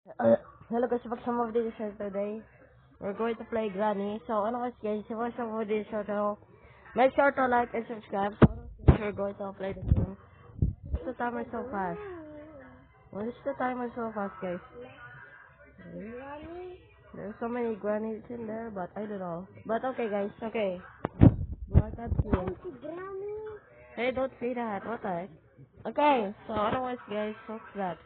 Uh, Hello guys, back some of this show today. We're going to play Granny. So, ano guys, watch some of this show to make sure to like and subscribe. So, we're going to play the game. What's the timer so fast? What is the timer so fast, guys? There's so many grannies in there, but I don't know. But okay, guys, okay. What that mean? Hey, don't say that. What the heck? Okay, so otherwise, guys, what's that?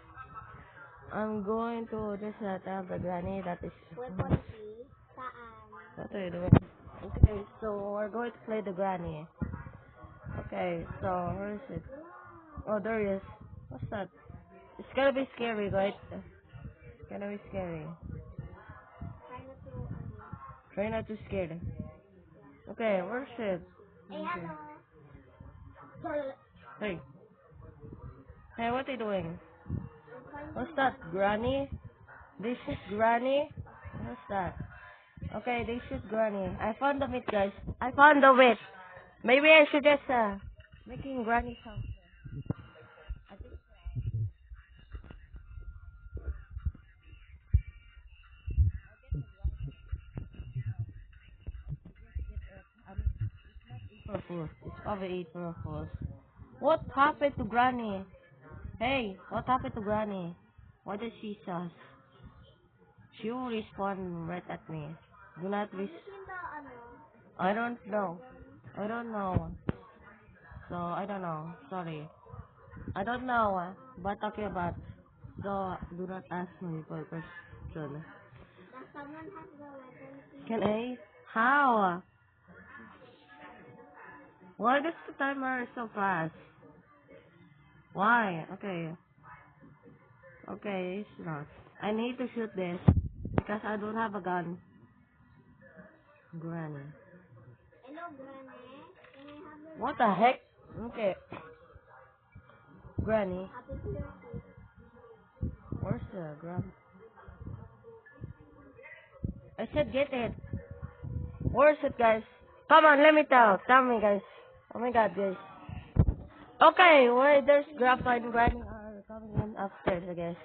I'm going to just tell the granny that is. Weapon key, saan? What are you doing? Okay, so we're going to play the granny. Okay, so where is it? Oh, there he is. What's that? It's gonna be scary, right? It's gonna be scary. Try not to, Try not to scare. Okay, where's it? Hey, hello! Hey. Hey, what are you doing? I'm finding What's that? Granny? This is Granny? What's that? Okay, this is Granny. I found the meat, guys. I found the meat. Maybe I should just making Granny sound. I think purpose. It's probably eat purpose. What happened to Granny? Hey, what happened to Granny? What did she say? She will respond right at me. Do not in the, I don't know. I don't know. So, I don't know. Sorry. I don't know. But talking about. So, do not ask me for question. does someone has the weapon key? Can I? How? Why does the timer so fast? Why? Okay. Okay, it's not. I need to shoot this. Because I don't have a gun. Granny. Hello, Granny. Can I have your What the heck? Okay. Granny. happy birthday? Where's the gram? I said get it. Where's it, guys? Come on, let me tell. Tell me, guys. Oh my god, guys. Okay, wait, there's Grandpa and Granny are coming in upstairs, I guess.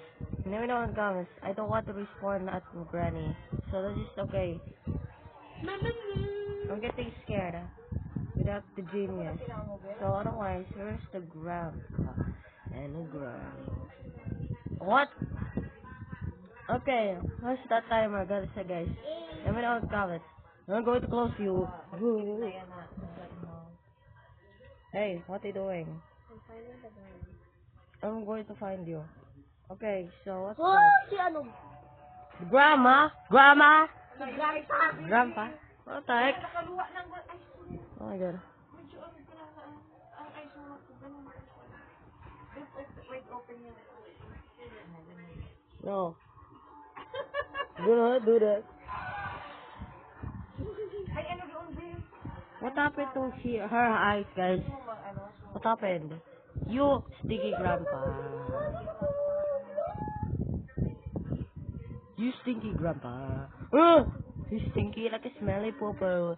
Let me know in the comments. I don't want to respawn at Granny. So that's just okay. I'm getting scared without the genius. So otherwise, where's the Grandpa and the Granny? What? Okay, what's that timer, guys? Let me know in the comments. I'm going to close you. Hey, what are you doing? I'm finding the Granny. I'm going to find you. Okay, so what's Oh, that? si ano? Grandma? Grandma? Si Grandpa. Grandpa? What the heck? Oh my god. No. Do not do that. What happened to her eyes, guys? What happened? You stinky grandpa. You stinky grandpa. You stinky like a smelly pooper.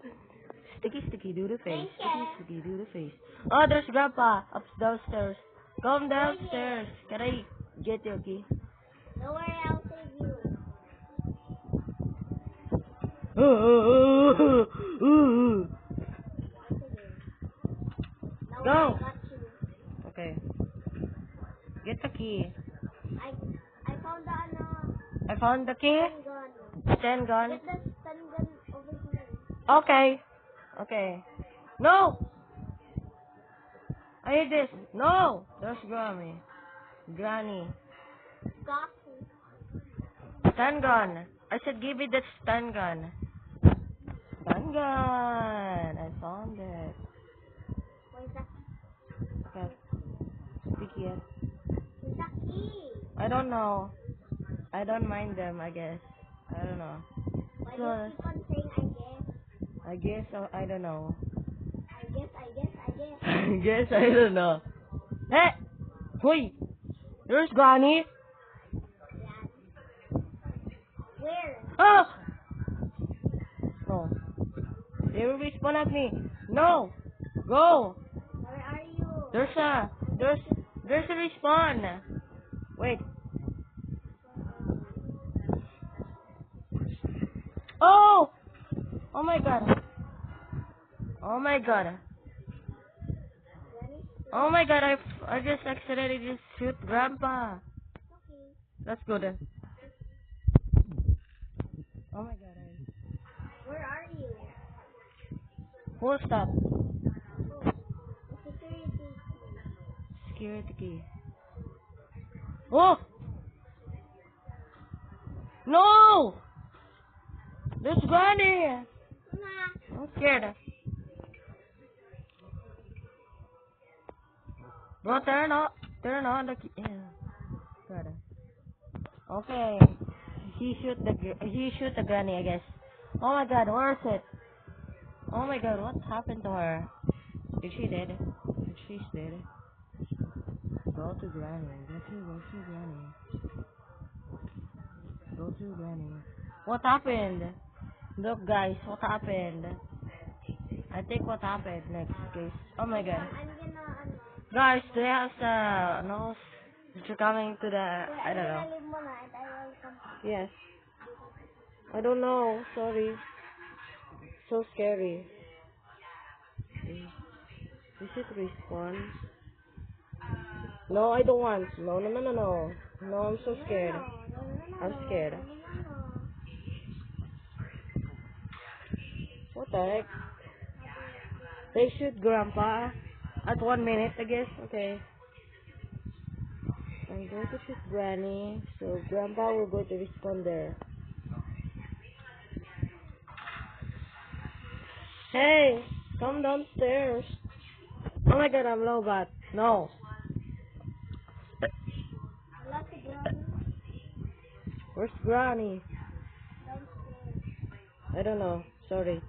Sticky, sticky, do the face. Sticky, sticky, do the face. Oh, there's grandpa up downstairs. Come downstairs. Can I get your key? Don't worry, I'll save you. Don't Go. worry, I got you. Okay. Get the key. I found the ano, I found the key. stun gun. Stand gun. Get the stun gun over here. Okay. Okay. No! I hate this. No! There's Granny. Granny. Got Stun gun. I said give me that stun gun. Stun gun. I found it. Where's that? Okay. Sticky it. Where's that key? I don't know. I don't mind them, I guess. I don't know. Why do you keep on saying I guess, I don't know. I guess? I guess I don't know. Hey! Wait! There's Granny! Where? Oh! Oh. They will respawn at me. No! Go! Where are you? There's a respawn. Wait. Oh my god. Oh my god. Oh my god, I just accidentally just shoot Grandpa. Okay. Let's go then. Oh my god. Where are you? Full stop. Security. Security key. Oh! No! There's Granny! I'm scared. Bro, turn on the key. Yeah. Got it. Okay. He shoot the Granny, I guess. Oh my god, where is it? Oh my god, what happened to her? Is she dead? If she's dead. Go to Granny. Go to Granny. Go to Granny. What happened? Look guys, what happened? I think what happened next case. Oh my god. I'm gonna, Guys, do you have nose? You're coming to the, I don't know. leave muna and I will come back. Yes. I don't know, sorry. So scary. Is it respawn? No, I don't want. No, no, no, no, no. No, I'm so scared. I'm scared. What the heck? They shoot Grandpa at 1 minute, I guess. Okay. I'm going to shoot Granny, so Grandpa will go to respawn there. Hey, come downstairs. Oh my god, I'm Lobot. No. Where's Granny? I don't know. Sorry.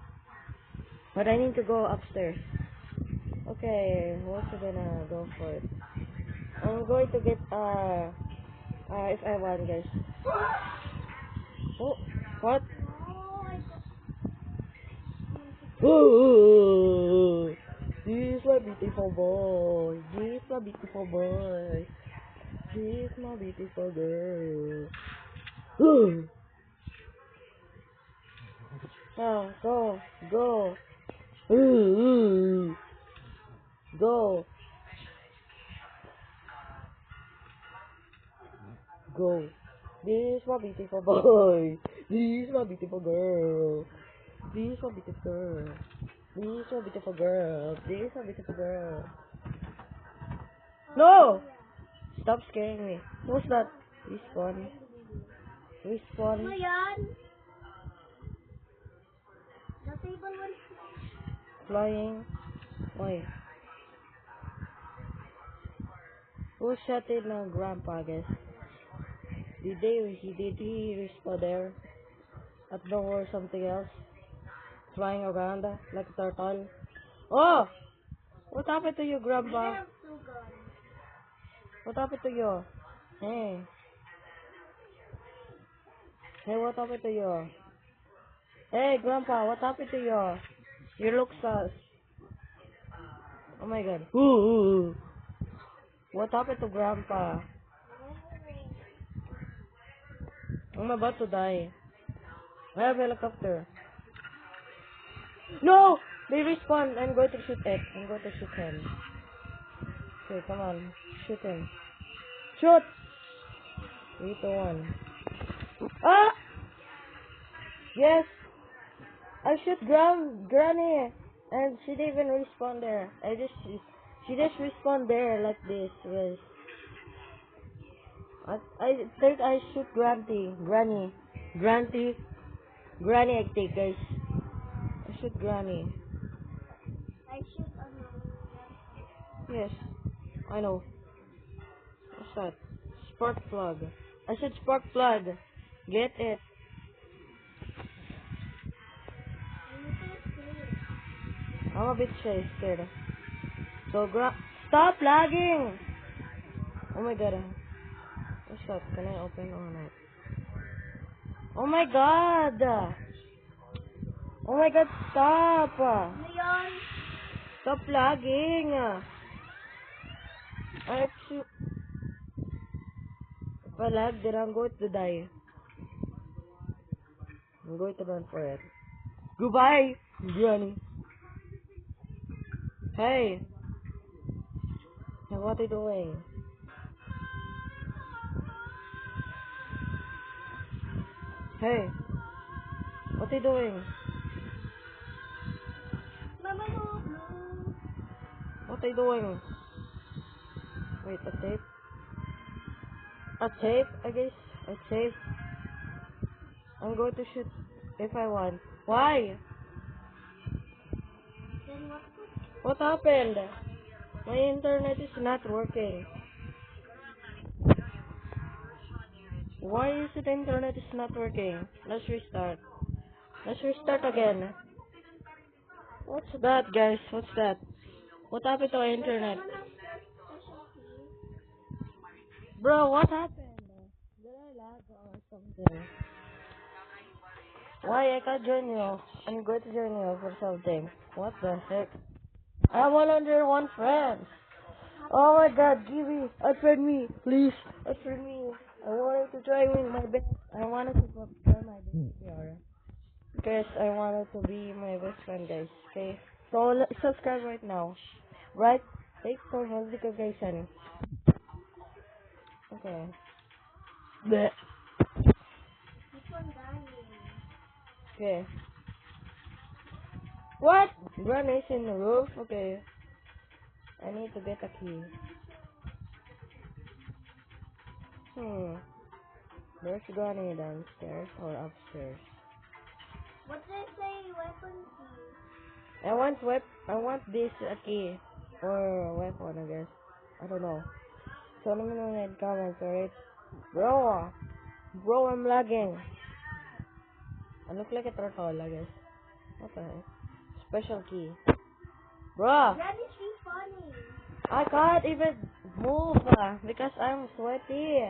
But I need to go upstairs. Okay, what's I gonna go for it? I'm going to get if I want, guys. Oh, what? Oh, this is my beautiful boy. This is my beautiful boy. This is my beautiful girl. Oh, go, go. Go, go. This is my beautiful boy. This is my beautiful girl. This is my beautiful girl. This is my beautiful girl. This is my beautiful girl. No! Stop scaring me. What's that? Respawn. Respawn. Ano yan? The table one. Flying. Wait. Who shot it na Grandpa, I guess? Did he respawn there? At the or something else? Flying around like a turtle? Oh! What happened to you, I Grandpa? have two guns. What happened to you? Hey. Hey, what happened to you? Hey, Grandpa, what happened to you? You look sus. Oh my god. Ooh. What happened to Grandpa? I'm about to die. I have helicopter. No! They respawn. I'm going to shoot it. I'm going to shoot him. Okay, come on. Shoot him. Shoot! 3, 2, 1. Ah! Yes! I shoot Granny! And she didn't even respawn there. She just respawned there like this, guys. I think I shoot Granny, I think, guys. I shoot Granny. I shoot on Yes, I know. What's that? Spark plug. I shoot spark plug. Get it. I'm a bit scared. So stop lagging! Oh my god. What's that? Can I open or not? Oh my god! Oh my god, stop! Ano yun? Stop lagging! If I lag, then I'm going to die. I'm going to run for it. Goodbye, Granny. Hey. Hey, what are you doing? Hey. What are you doing? Mama no blue. What are you doing? Wait, a tape? A tape, I guess. A tape. I'm going to shoot if I want. Why? Then what? What happened? My internet is not working. Why is it the internet is not working? Let's restart. Let's restart again. What's that, guys? What's that? What happened to our internet? Someone has the special key. Bro, what happened? Did I lag or something? Why I can't join you? I'm going to join you for something. What the heck? I have 101 friends. Oh my god, give me, unfriend me, please, unfriend me. I wanted to try with my best. I wanted to try my best here. Because I wanted to be my best friend, guys. Okay, so subscribe right now. Right? Take some music, guys. Okay. Bleh. Keep on dying. Okay. What? Run is in the roof? Okay. I need to get a key. There's Granny downstairs or upstairs. What did I say? Weapon key. I want this key or a weapon, I guess. I don't know. So let me know in the comments, alright? Bro, I'm lagging. I look like a turtle, I guess. What the heck? Special key. Bro, Granny's respawning. I can't even move because I'm sweaty.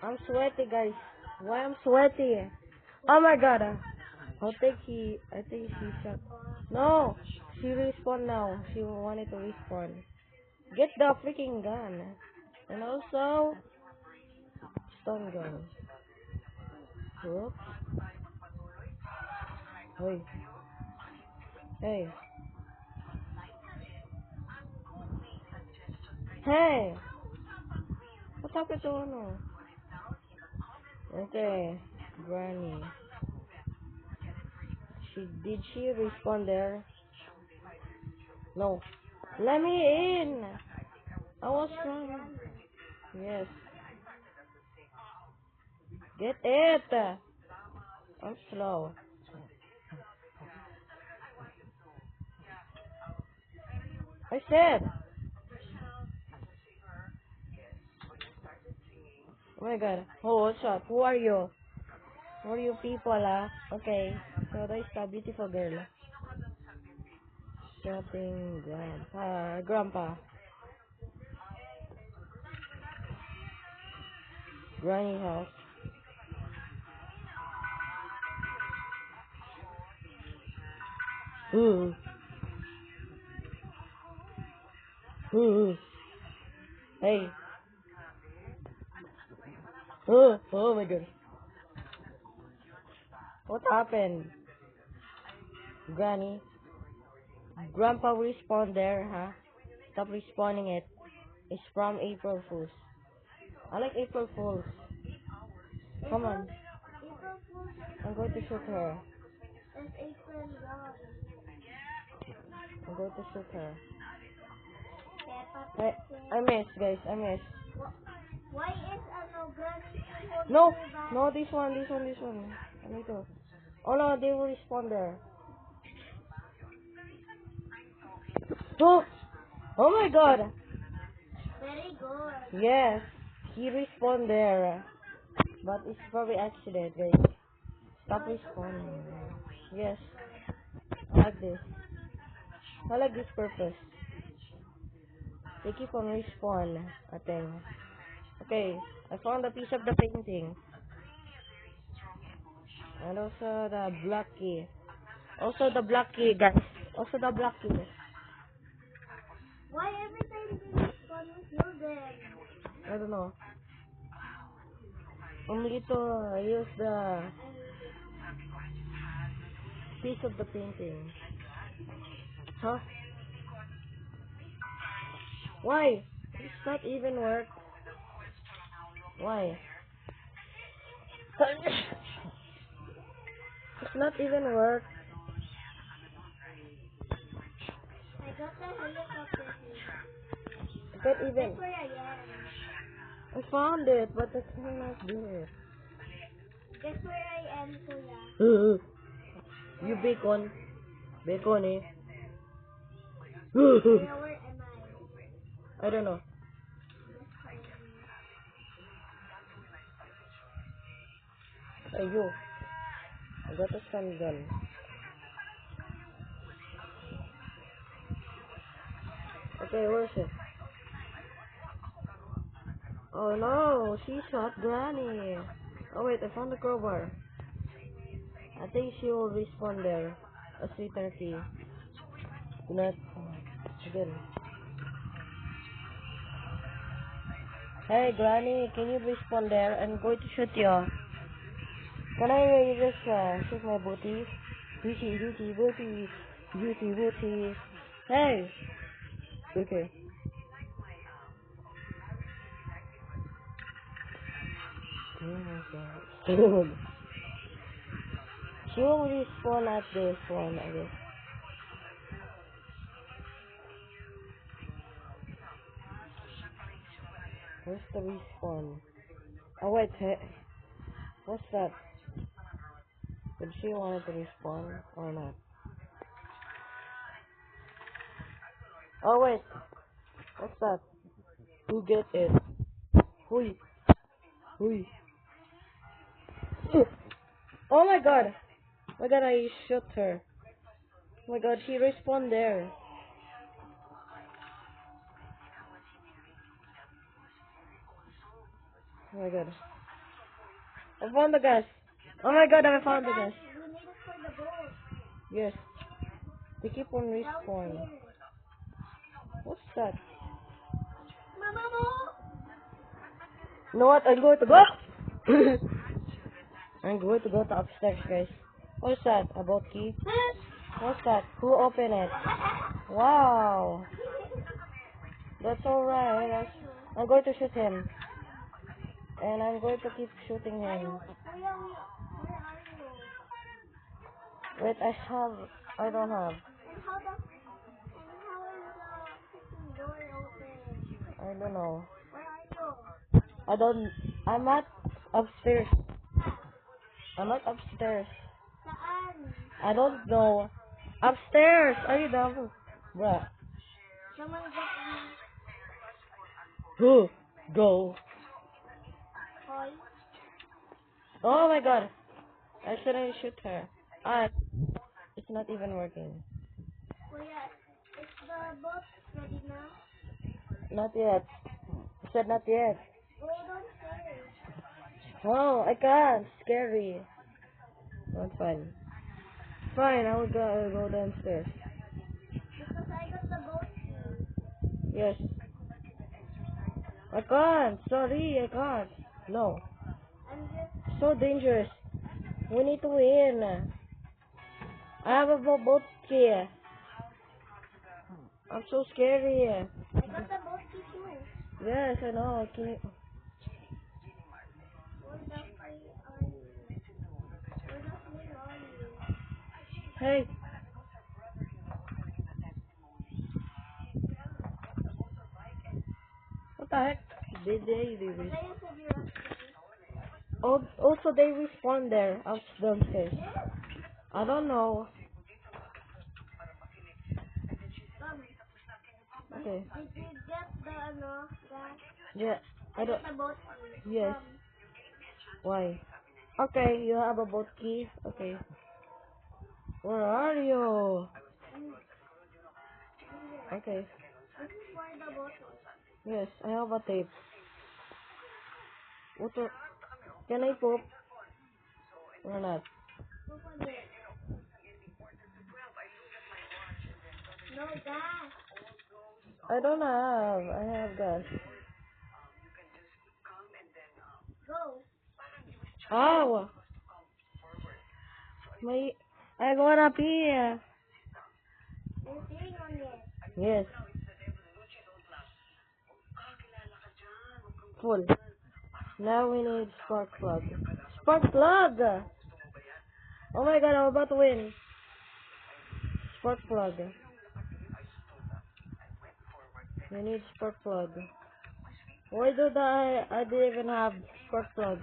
I'm sweaty, guys. Why I'm sweaty? Oh my god. I think she shot. No, she respawned now. She wanted to respawn. Get the freaking gun. And also, stun gun. Whoops. Hey. Hey. Hey. What happened to Ono? Okay. Granny. Did she respawn there? No. Let me in. I was trying. Yes. Get it. I'm slow. I said. Oh my god. Oh, what's up? Who are you? Who are you people, Okay. So there's a beautiful girl. Shooting grandpa. Granny house. Ooh. Ooh. Hey. Oh my god. What happened? Granny. Grandpa respawned there, huh? Stop respawning it. It's from April Fools. I like April Fools. Come on. April Fool's I'm going to shoot her. is April God. I'm going to shoot her. Peppa Hey, Pig. I missed, guys. I missed. Why is Granny holding No, her back? no, this one. I need to. Oh no, they will respawn there. Oh, oh my god. Very good. Yes, he respawned there. But it's probably accident, guys. Stop No, it's respawning. okay. Yes, I like this. I like this purpose. They keep on respawn, I think. Okay, I found a piece of the painting. And also the black key. Also the black key, guys. Also the black key. Why every time they respond with you then? I don't know. Only to use the piece of the painting. Huh? Why? It's not even work. Why? It's not even work. I got the helicopter here. I can't even. That's where I am. I found it, but I cannot do it. Guess where I am, Kuya? You bacon. Bacon eh. Kuya, where am I? I don't know. Hey, you. I got a stun gun. Okay, where is it? Oh no, she shot Granny. Oh wait, I found the crowbar. I think she will respawn there. A sweet turkey. Do not. Again. Hey Granny, can you respawn there? I'm going to shoot you. Can I just shoot my booty? Booty, booty, booty, booty, booty. Hey! Okay. Oh my god. She will respawn at this one, I guess. Where's the respawn? Oh wait, hey. What's that? Did she want to respawn or not? Oh wait, what's that? Who get it? Hui. Hui. Oh my god! Oh my god, I shot her. Oh my god, she respawned there. Oh my god. I found the gas. Oh my god, I found the gas. We need it for the boat. Yes. They keep on respawning. What's that? Mama mo! You know what? I'm going to go. I'm going to go to upstairs, guys. What's that? About key? What's that? Who opened it? Wow. That's alright. I'm going to shoot him. And I'm going to keep shooting him. Kuya, where are you? Wait, I don't have. And how is the kitchen door open? I don't know. Where are you? I'm not upstairs. I'm not upstairs. Saan? I don't know. Upstairs! Are you dumb? Bruh. Someone get me. Who? Go. Call. Oh my god. I shouldn't shoot her. Ah, it's not even working. Kuya, is the boat ready now? Not yet. I said not yet. Go downstairs. Oh, I can't. Scary. Not fun. Fine, I will go downstairs. Because I got the boat key. Yes. I can't. Sorry, I can't. No. I'm just... So dangerous. We need to win. I have a boat key. I'm so scary. I got the boat key too. Yes, I know. Can you... Where the free are you? Where the free are you? Hey. What the heck? Did they do this? Kaya sa Virus. Also, they respawn there, out downstairs. I don't know. Okay. Did you get the gas? Yeah. I I don't. got the boat key. Yes. Why? Okay, you have a boat key. Okay. Where are you? Okay. This is where the boat is. Yes, I have a tape. What the? Can I poop? Or not? Open it. No gas. I don't have. I have gas. Go. Oh, my, I wanna pee. You're sitting on it. Yes, full. Now we need spark plug. Spark plug! Oh my god, I'm about to win. Spark plug. We need spark plug. Why did I didn't even have spark plug?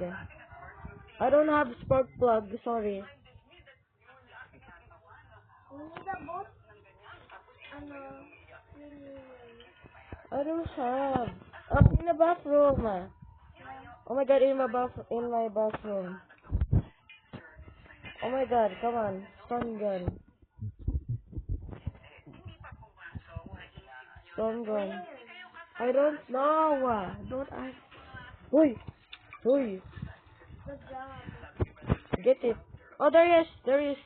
I don't have spark plug, sorry. We need a boat. Ano, really. I don't have. Oh, in the bathroom. Oh my god, in my bathroom. Oh my god, come on. Stun gun. Stun gun. I don't know. Don't ask. Oi! Oi! Good job. Get it. Oh, there is. There is.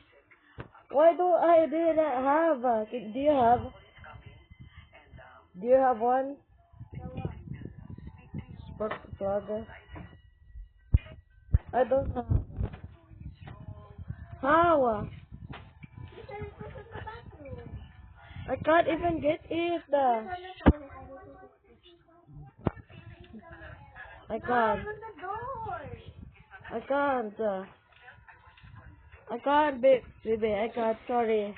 Why do I didn't have? Do you have? Do you have one? Spark plug. I don't have. How? You said it was in the bathroom. I can't even get it. I can't. Open the door. I can't. I can't, baby. I can't. Sorry.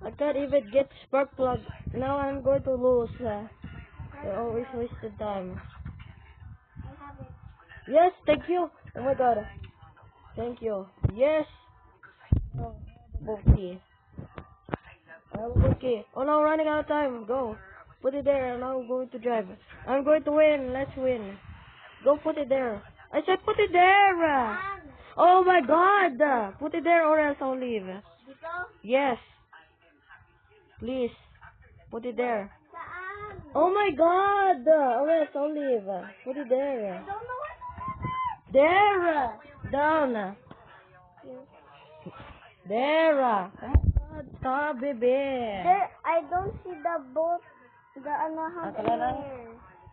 I can't even get spark plug. Now I'm going to lose. I always wasted time. I have it. Yes, thank you. Oh my god. Thank you. Yes. Oh, okay. Okay. Oh no, running out of time. Go. Put it there and I'm going to drive. I'm going to win. Let's win. Go put it there. I said put it there. Saan? Oh my god. Put it there or else I'll leave. Dito? Yes. Please. Put it there. Saan? Oh my god. Or else I'll leave. Put it I there. don't know what. There. Down. There. Oh my god. Stop, baby. There, I don't see the boat. The ano have Akala lang. there.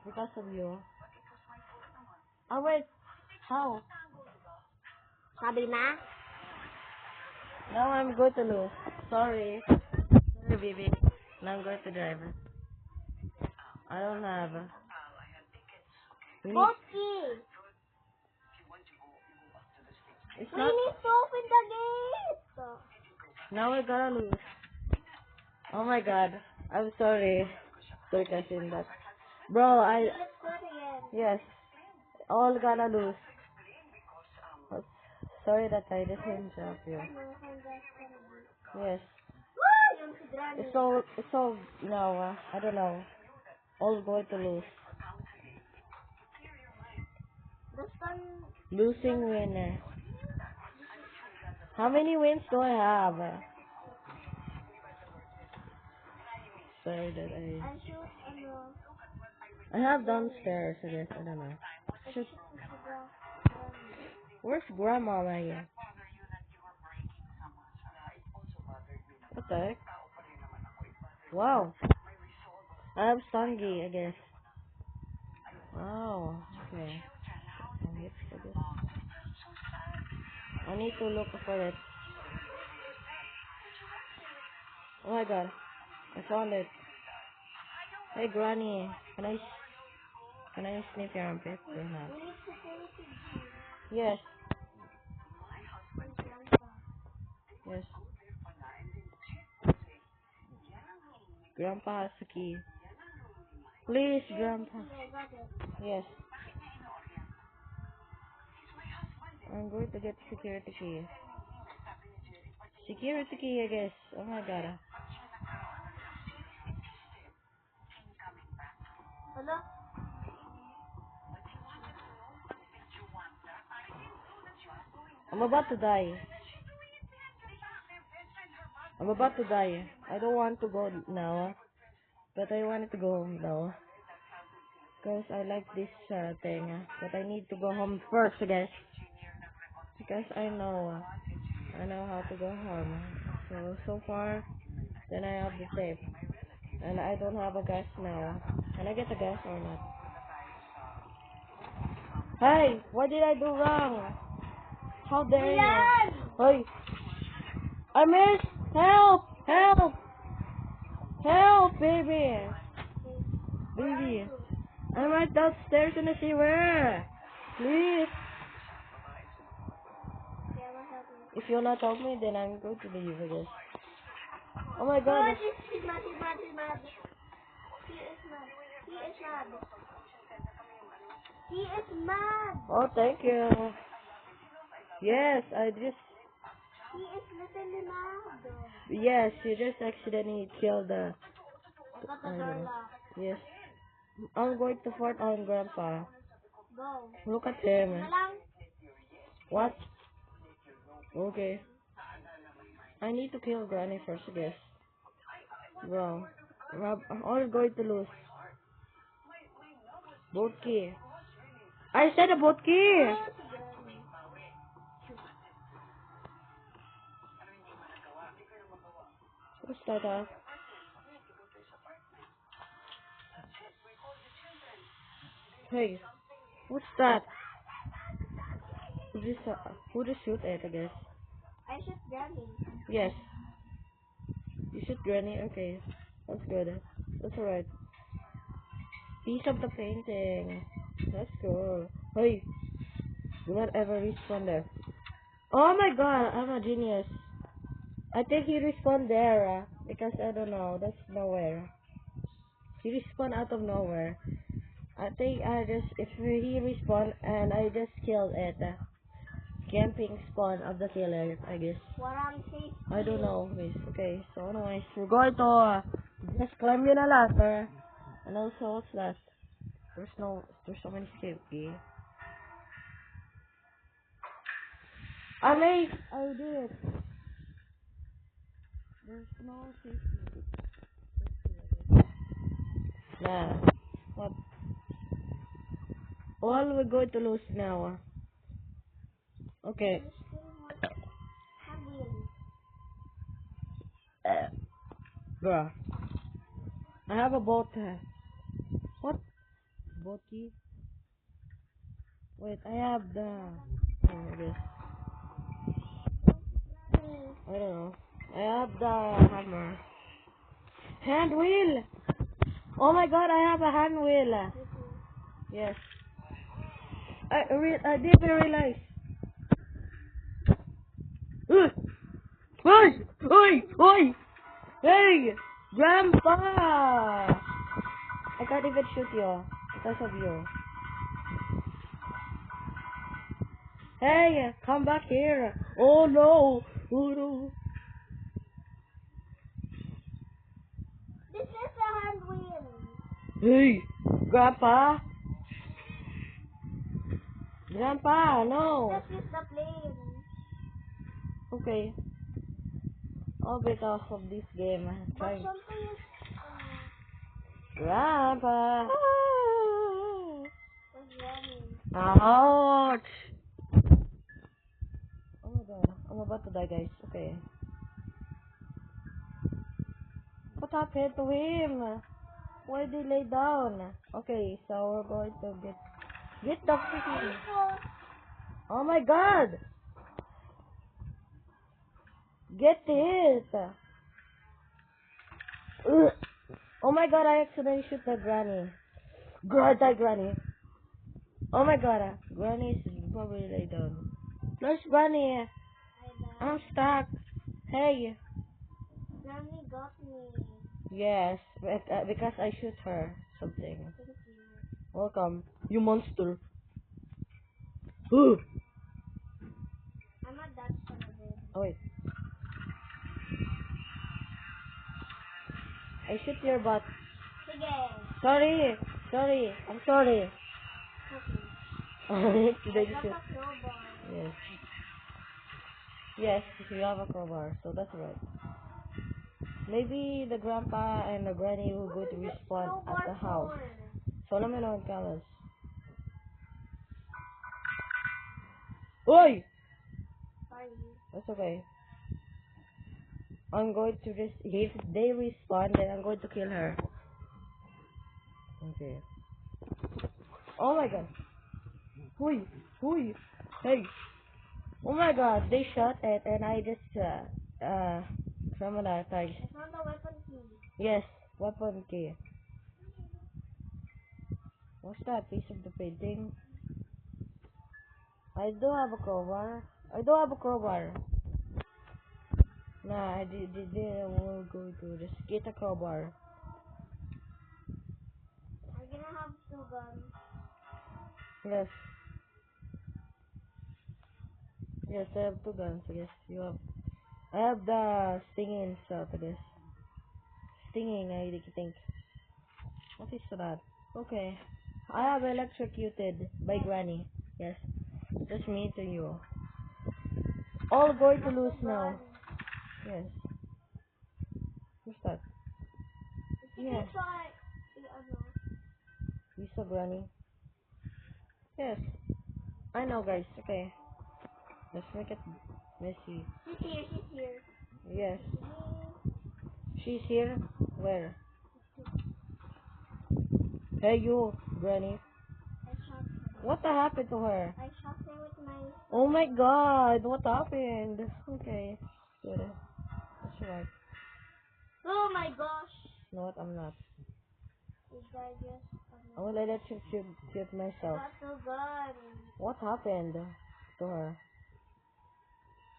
Because of you. Oh wait. How? Sabi na? Now I'm going to lose. Sorry. Sorry, baby. Now I'm going to drive. I don't have. We need, Boat key. it's We not. need to open the gate. Now we're gonna lose. Oh my god. I'm sorry. Sorry, cousin. That. Bro, Let's do it again. yes. All gonna lose. Oh, sorry that I didn't interrupt you. Yes. Yung si Granny. It's all now. I don't know. All going to lose. The sun. Losing winner. How many wins do I have? Sorry that I shoot ano. I have downstairs, I guess. I don't know. Shoot. Where's grandma, Maya? What the heck? Wow. I have Stangy, I guess. Wow. Okay. I need to look for it. Oh my god. I found it. Hey Granny, can I sniff your armpit or not? We need security. Yes. Yes. Grandpa has the key. Please, Grandpa. Yes. I'm going to get security key. Security key, I guess. Oh my god. Ano? I'm about to die. I'm about to die. I don't want to go now. But I wanted to go home now. Because I like this thing. But I need to go home first, guys. Because I know how to go home. So far, then I have the tape. And I don't have a gas now. Can I get a gas or not? Hey, what did I do wrong? How dare you? Yan! Hey, I missed. Help! Help! Help, baby! Baby, I'm right downstairs in the sewer. Please. Yeah, what happened? If you'll not help me, then I'm going to leave, I guess. Oh my Oh, god. he's mad, he's mad, he's mad. He is mad. He is mad. He is mad. Oh, thank you. Yes, I just... He is literally mad. Yes, you just accidentally killed the... I got the I don't door know. locked. Yes. I'm going to fort on Grandpa. Go. Look at him. Nalang. What? Okay. I need to kill Granny first, I guess. Bro. I'm all going to lose. Boat key. I said a boat key! What's that? Hey, what's that? Who just shoot at, I guess? I should Granny. Yes. You shoot Granny? Okay. That's good. That's alright. Piece of the painting. That's cool. Hey, do not ever respawn there. Oh my god, I'm a genius. I think he respawned there, because I don't know, that's nowhere. He respawned out of nowhere. I think if he respawned and I just killed it. Camping spawn of the killer, I guess. What I'm saying. I don't know, miss. Okay, so anyways, we're going to just climb in a ladder. And also, what's that? There's so many safety. I did it. There's no safety. Nah. What? All we're going to lose now. Okay. Bruh. I have a boat. What? Boat key? Wait, I have the... I guess. I don't know. I have the hammer. Hand wheel! Oh my god, I have a hand wheel. Yes. I didn't realize. Oi! Oi! Oi! Hey! Grandpa! I can't even shoot you because of you. Hey! Come back here! Oh no! Oh no! This is a hand wheel. Hey! Grandpa! Grandpa, no! This is the plane. Okay. All because of this game. But Trying. something is Grandpa! was running. Ouch! Oh my god, I'm about to die, guys. Okay. What happened to him? Why did he lay down? Okay, so we're going to get the freaking. Oh my god! Get it! Ugh. Oh my god, I accidentally shoot the granny. God, die granny. Oh my god, granny is probably lay down. There's granny. I'm stuck. Hey. Granny got me. Yes, because I shoot her. Something. Thank you. Welcome, you monster. Ooh. I'm not that son of it. Oh wait. I shoot your butt. Sige. Sorry. I'm sorry. Okay. Today I got shoot. a crowbar. Yes. Yes, you have a crowbar, so that's right. Maybe the grandpa and the granny will go to respawn at the house. So let me know in comments. Oi! Sorry. That's okay. I'm going to if they respawn, then I'm going to kill her. Okay. Oh my god. Huy! Huy! Hey! Oh my god, they shot it and I just, traumatized. I found a weapon key. Yes, weapon key. What's that piece of the painting? I do have a crowbar. I do have a crowbar. Nah, I will go to just get a crowbar. I'm gonna have 2 guns. Yes. Yes, I have 2 guns, I guess. You have. I have the stinging stuff, I guess. Stinging, I think. What is that? Okay. I have electrocuted by Granny. Yes. Just me to you. All going to lose now. Yes. What's that? Yeah. Lisa Granny. Yes. I know, guys. Okay. Let's make it messy. She's here, she's here. Yes. She's here. Where? Hey, you, Granny. I shot her. What happened to her? I shot her with my... Oh my god, what happened? Okay. Good. That's right. Oh my gosh! You know what? I'm not. This guy just... I will let you shoot myself. got 2 guns. What happened to her?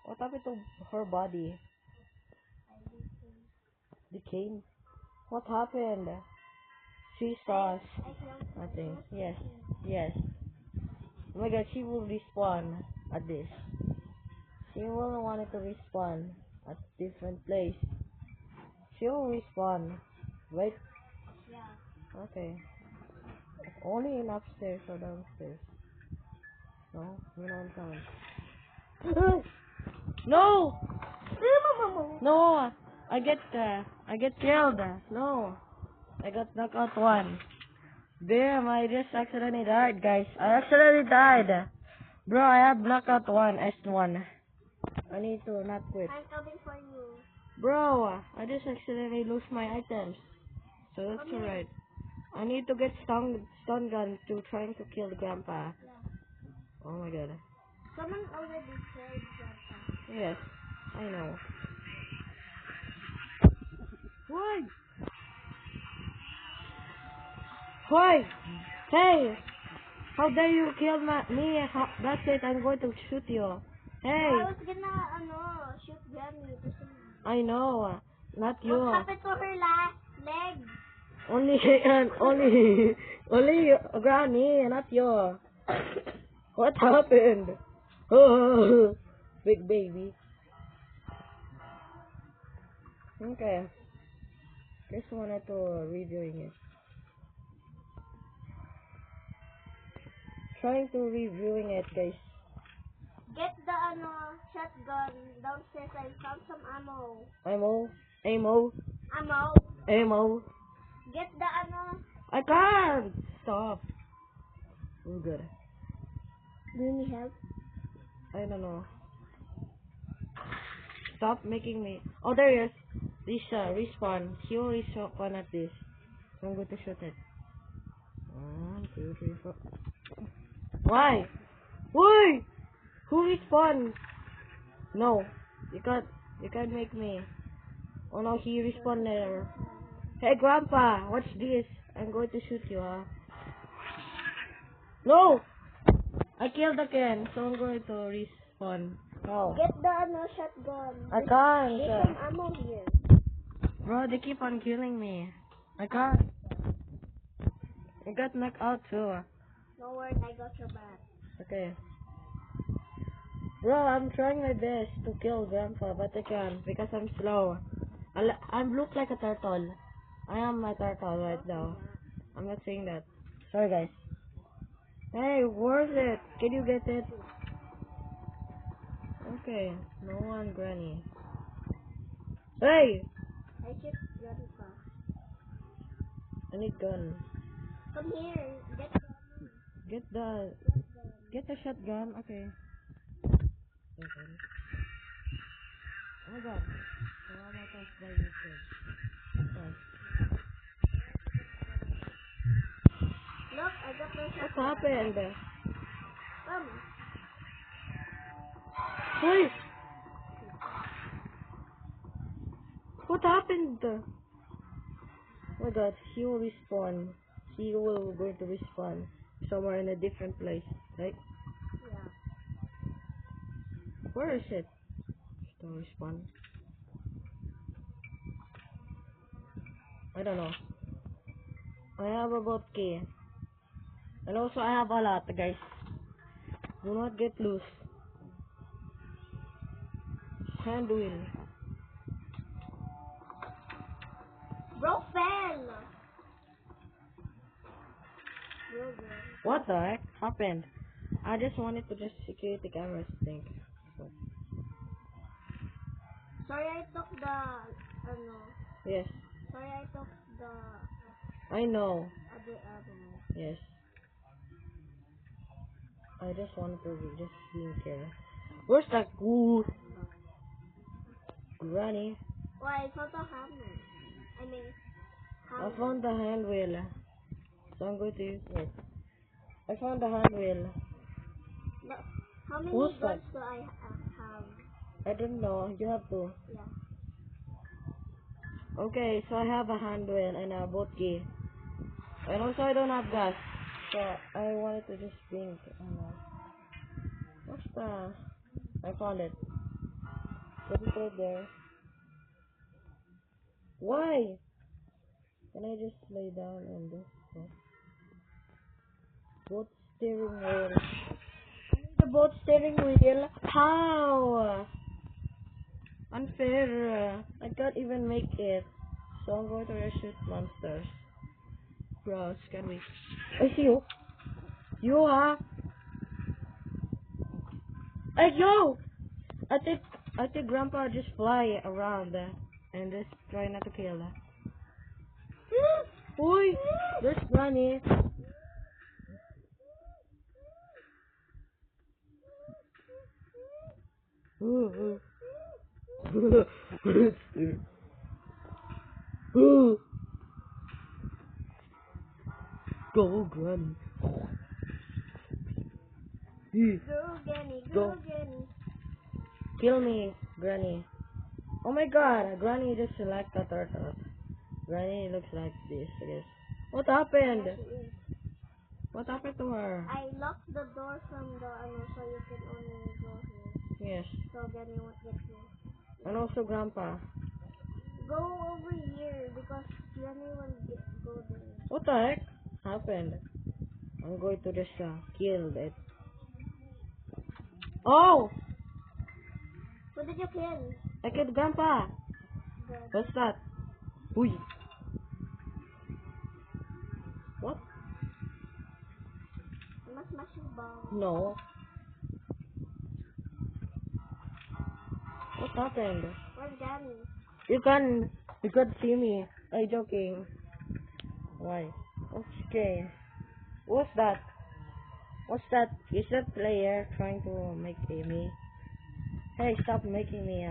What happened to her body? Decayed? What happened? She saw us. I killed her. Nothing. Yes. Yes. Oh my god, she will respawn at this. She will want it to respawn at different place. She will respawn. Right? Yeah. Okay. Only in upstairs or downstairs. No? You know what I'm coming. No! No! I get killed. No. I got knocked out 1. Damn, I just accidentally died, guys. I accidentally died. Bro, I have knockout 1, S1. I need to not quit. I'm coming for you. Bro, I just accidentally lose my items. So that's Come here. alright. I need to get stun gun to trying to kill the grandpa. Yeah. Oh my god. Someone already killed Grandpa. Yes, I know. Why? Why? Hey! How dare you kill me? That's it, I'm going to shoot you. Hey! I was gonna, shoot Granny. I know. Not you. What happened to her leg? Only, only Granny, not you. What happened? Oh, big baby. Okay. Just wanted to reviewing it. Trying to reviewing it, guys. Get the, shotgun. Downstairs I found some ammo. Ammo. Get the, I can't. Stop. I'm good. Do you need help? I don't know. Stop making me. Oh, there he is. This respawn. He will respawn at this. So I'm going to shoot it. 1, 2, 3, 4. Why? Why? Who respawned? No, you can't make me. Oh no, he respawned there. Hey grandpa, watch this. I'm going to shoot you, huh? No! I killed again, so I'm going to respawn. No. Get the, shotgun. I There's can't. some ammo here. Bro, they keep on killing me. I can't. I got knocked out too. No worry, I got your back. Okay. Bro, I'm trying my best to kill grandpa, but I can't because I'm slow. I look like a turtle. I am a turtle right now. I'm not saying that. Sorry guys. Hey, where's it? Can you get it? Okay, no one, Granny. Hey! I shoot Grandpa. I need gun. Come here. Get the shotgun. Okay. Okay. Oh my god. Look, I got the What shotgun. happened? Come. Hey! What happened? Oh my god, he will respawn. He will going to respawn somewhere in a different place, right? Yeah. Where is it? To respawn. I don't know. I have a boat key. And also I have a lot, guys. Do not get loose. Hand wheel. Bro fell. Bro. What the heck happened? I just wanted to just secure the cameras, I think. So, Sorry, I took the. yes, Sorry, I took the. I know. Other. Yes. I just wanted to be just being here. Where's that cool granny? Why? It's not a hammer. I mean, I hammer. found the hand wheel. So I'm going to use it. I found the hand wheel. No. How many Who's guns that? do I have? I don't know. You have to. Yeah. Okay, so I have a hand wheel and a boat key. And also I don't have gas. So I wanted to just bring, what's the, I found it. Put it right there. Why? Can I just lay down on this? So, boat steering wheel. I need the boat steering wheel. How? Unfair. I can't even make it. So I'm going to shoot monsters. Bros, can we? I see you. You Hey yo! I think Grandpa just fly around and just try not to kill her. Oi! There's Granny. Go, Granny. Go, Granny. Go, Granny. Kill me, Granny. Oh my god, Granny just like a turtle. Granny looks like this, I guess. What happened? Yes, it is. What happened to her? I locked the door from the so you can only go here. Yes. So Granny won't get here. And also Grandpa. Go over here because Granny won't go there. What the heck happened? I'm going to just kill it. Oh! Who did you kill? I killed Grandpa. Good. What's that? Uy. What? I must smash your bomb. No. What happened? Where's Granny? You can see me. I'm joking. Why? Okay. What's that? What's that? Is that player trying to make me? Hey, stop making me,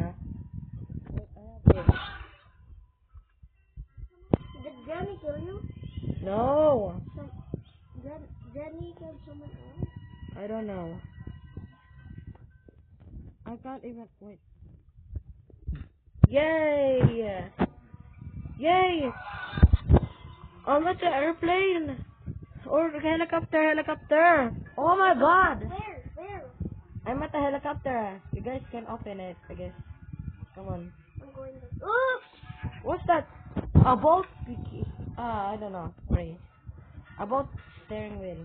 Wait, I have this. Did Granny kill you? No! Granny killed someone else? I don't know. I can't even wait. Yay! Yay! I'm at the airplane! Or helicopter! Oh my god! Where? I'm at the helicopter. You guys can open it, I guess. Come on. I'm going to. Oh! What's that? A boat? I don't know. Wait. A boat steering wheel.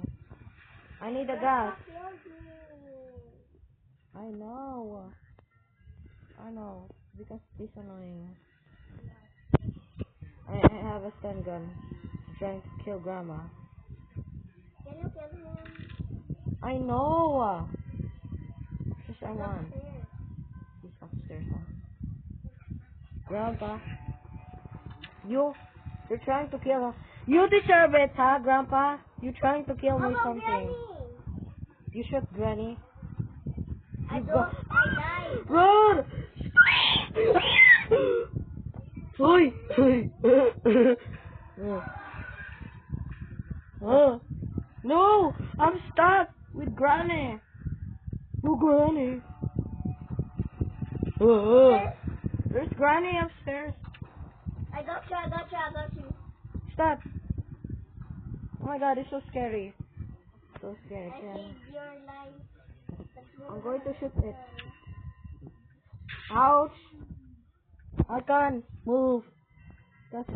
I need a gas. I know. Because this annoying. I have a stun gun. I'm trying to kill Grandma. Can you kill him? I know. Just I He's want. upstairs. He's upstairs. Grandpa. You're trying to kill her. You deserve it, huh, Grandpa? You're trying to kill How me about something. Granny? You shot Granny. I You died. Run! Oi! No! I'm stuck! With Granny. Oh, Granny. There's Granny upstairs. I got you. Stop. Oh my god, it's so scary. So scary. I Yeah. saved your life. I'm going to shoot it. Ouch. I can't move. That's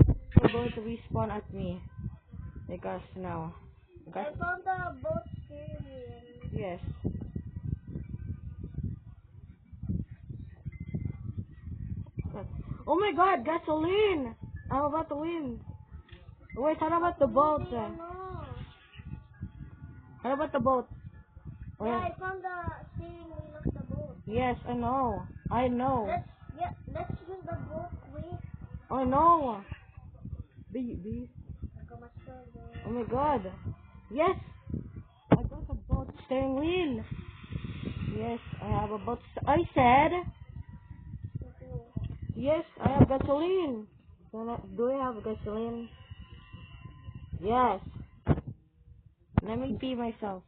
going to respawn at me. Because now. I found the boat steering wheel. Yes. Oh my god, gasoline! I'm about to win. Wait, how about the boat? No. How about the boat? Yeah, I found the steering wheel of the boat. Yes, I know. I know. Let's use the boat quick. I know. B. Oh my god. Yes! I got a boat steering wheel. Yes, I have a boat. I said, yes, I have gasoline. Do I have gasoline? Yes. Let me pee myself.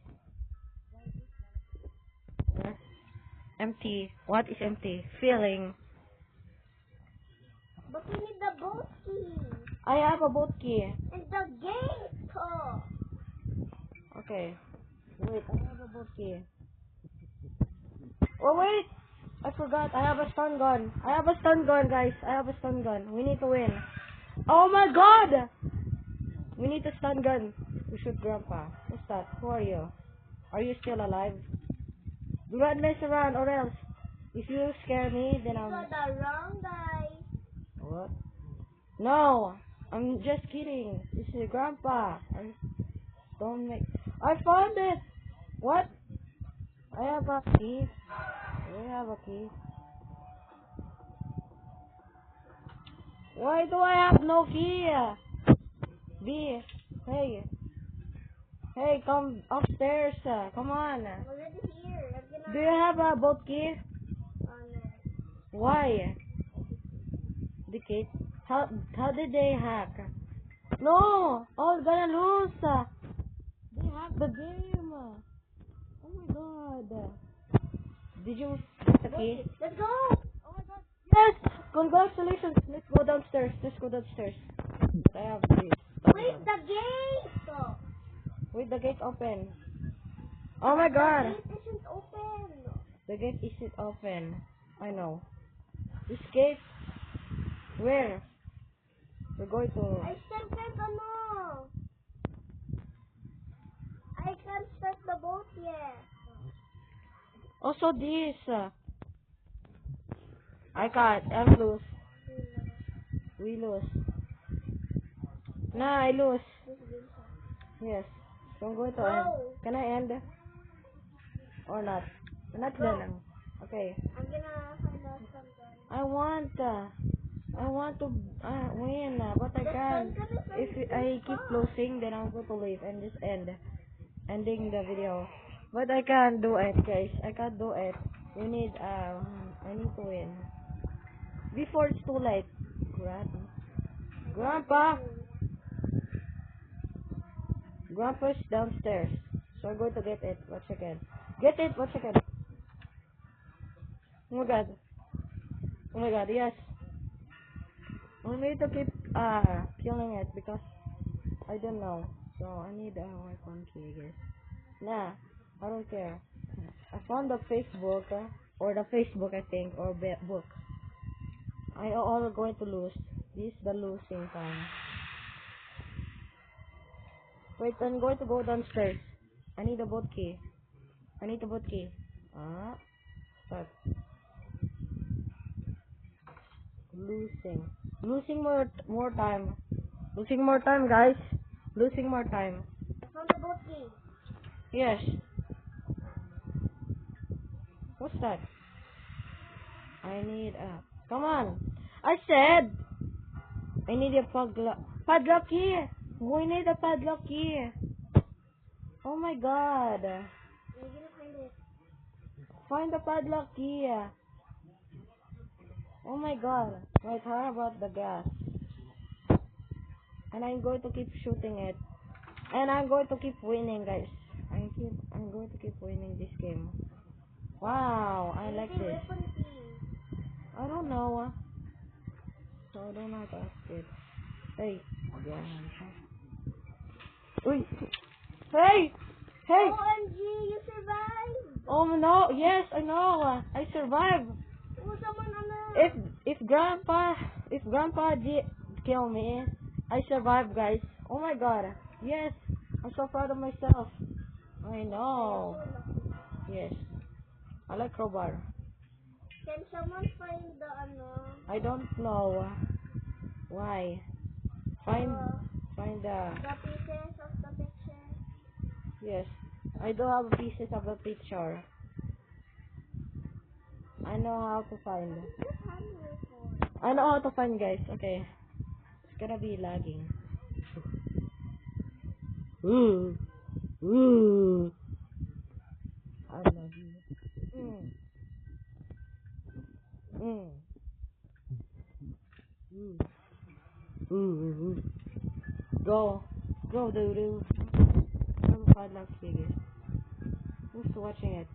Empty. What is empty? Feeling. But we need the boat key. I have a boat key. And the gate. Oh. Okay. Wait, I have a boat key. Oh wait! I forgot. I have a stun gun. I have a stun gun, guys. I have a stun gun. We need to win. Oh my god! We need a stun gun to shoot Grandpa. What's that? Who are you? Are you still alive? Do not mess around or else. If you scare me, then You I'm... got the wrong guy. What? No! I'm just kidding. This is Grandpa. Don't make... I found it! What? I have a key. I have a key. Why do I have no key? B. Hey. Hey, come upstairs. Come on. I'm already here. I'm gonna... Do you have a boat key? Oh, no. Why? The kid? How did they hack? No! Oh, we're gonna lose! They hacked the game! Oh my god! Did you get the key? Let's go. Oh my god! Yes! Congratulations! Let's go downstairs. Let's go downstairs. I have this. Wait, the gate. Oh. Wait, the gate open. Oh my god! The gate isn't open. The gate isn't open. I know. This gate? Where? We're going to... I still can't ano. I can't start the boat yet. Also this. I can't. I'm lose. We lose. Nah, I lose. Yes. So I'm going to end. No. Can I end? Or not? Not No. lang. Okay. I'm gonna find out something. I want to win, but I can't. If I keep losing, then I'm going to leave and just ending the video. But I can't do it, guys. I can't do it. We need I need to win before it's too late. Grandpa's downstairs, so I'm going to get it. Watch again. Get it. Watch again. Oh my god. Oh my god. Yes. We need to keep killing it because I don't know. So I need a weapon key, guys. Nah, I don't care. I found the Facebook or the Facebook, I think, or book. I all going to lose. This is the losing time. Wait, I'm going to go downstairs. I need a boat key. I need a boat key. Start. Losing more time. Losing more time, guys. Losing more time. I found the boat key. Yes. What's that? I need a... Come on. I said I need a padlock key. We need a padlock key. Oh my god. You're gonna find it. Find the padlock key. Oh my god. Wait, how about the gas? And I'm going to keep shooting it. And I'm going to keep winning, guys. I'm I'm going to keep winning this game. Wow, I like this. Weapon key. I don't know. So I don't know how to ask it. Hey. Yeah. Uy. Hey! Hey! OMG, you survived! Oh no, yes, I know. I survived. Oh, someone on the... If grandpa did kill me, I survived, guys. Oh my god. Yes. I'm so proud of myself. I know. Yes. I like crowbar. Can someone find the I don't know why. Find the pieces of the picture? yes. I do have pieces of the picture. I know how to find. Just hand me for. I know how to find, guys. Okay. It's gonna be lagging. Ooh. Ooh. I love you. Mm. Mm. Ooh. Go. Go, doo-doo. I'm quite lucky. Who's watching it?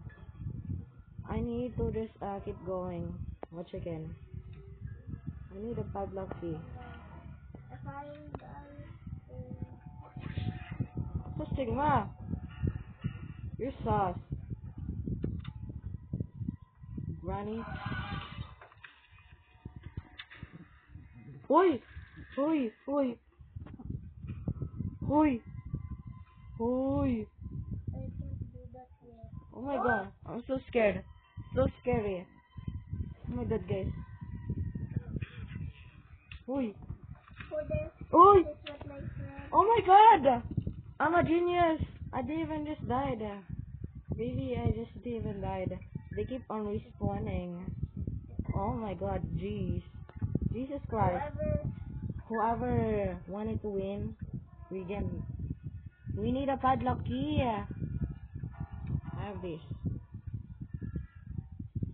I need to just keep going. Watch again. I need a padlock key. I find So Sigma, you're sauce. Granny. Oi! Oi! Oi! Oi! Oi! I can't do that yet. Oh my god, I'm so scared. So scary. Oh my god, guys. Oi! For this, Oi! this is what my friend. Oh my god! I'm a genius! I didn't even just died. Baby, I just didn't even died. They keep on respawning. Oh my god, jeez. Jesus Christ. Whoever wanted to win, we need a padlock key. I have this.